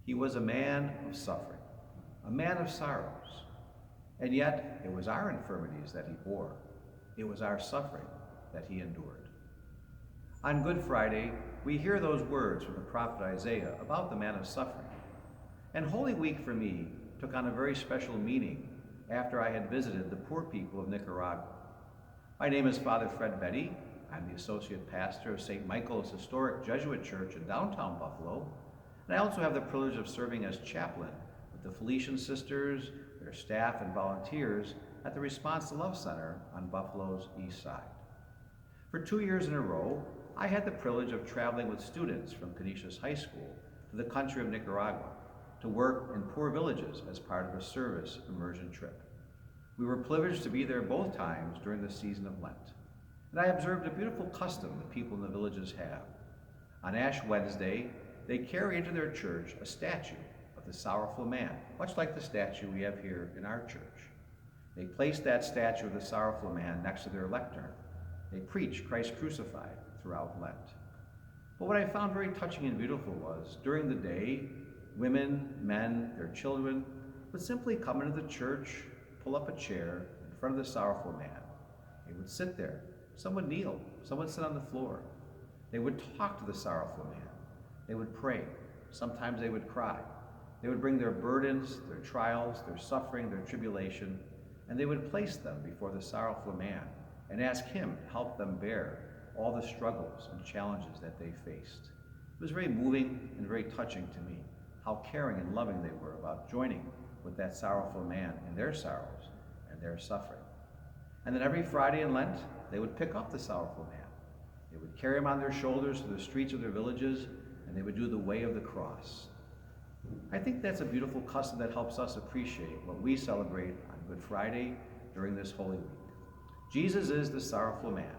He was a man of suffering, a man of sorrows, and yet it was our infirmities that he bore. It was our suffering that he endured. On Good Friday, we hear those words from the prophet Isaiah about the man of suffering. And Holy Week for me took on a very special meaning after I had visited the poor people of Nicaragua. My name is Father Fred Betti. I'm the associate pastor of St. Michael's Historic Jesuit Church in downtown Buffalo, and I also have the privilege of serving as chaplain with the Felician Sisters, their staff and volunteers at the Response to Love Center on Buffalo's east side. For 2 years in a row, I had the privilege of traveling with students from Canisius High School to the country of Nicaragua to work in poor villages as part of a service immersion trip. We were privileged to be there both times during the season of Lent, and I observed a beautiful custom the people in the villages have. On Ash Wednesday, they carry into their church a statue of the Sorrowful Man, much like the statue we have here in our church. They place that statue of the Sorrowful Man next to their lectern. They preach Christ crucified throughout Lent. But what I found very touching and beautiful was, during the day, women, men, their children would simply come into the church, pull up a chair in front of the Sorrowful Man. They would sit there. Some would kneel. Some would sit on the floor. They would talk to the Sorrowful Man. They would pray. Sometimes they would cry. They would bring their burdens, their trials, their suffering, their tribulation, and they would place them before the Sorrowful Man and ask him to help them bear all the struggles and challenges that they faced. It was very moving and very touching to me how caring and loving they were about joining with that Sorrowful Man in their sorrows and their suffering. And then every Friday in Lent, they would pick up the Sorrowful Man. They would carry him on their shoulders to the streets of their villages, and they would do the way of the cross. I think that's a beautiful custom that helps us appreciate what we celebrate on Good Friday during this Holy Week. Jesus is the Sorrowful Man.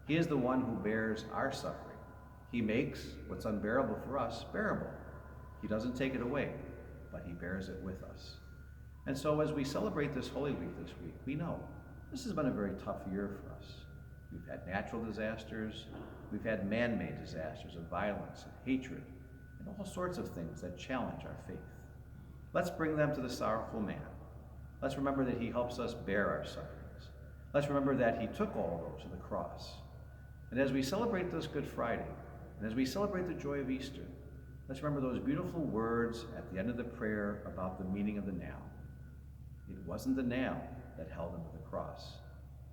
He is the one who bears our suffering. He makes what's unbearable for us bearable. He doesn't take it away, but he bears it with us. And so as we celebrate this Holy Week this week, we know this has been a very tough year for us. We've had natural disasters, we've had man-made disasters of violence and hatred, and all sorts of things that challenge our faith. Let's bring them to the Sorrowful Man. Let's remember that he helps us bear our sufferings. Let's remember that he took all of those to the cross. And as we celebrate this Good Friday, and as we celebrate the joy of Easter, let's remember those beautiful words at the end of the prayer about the meaning of the nail. It wasn't the nail that held him to the cross.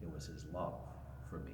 It was his love for me.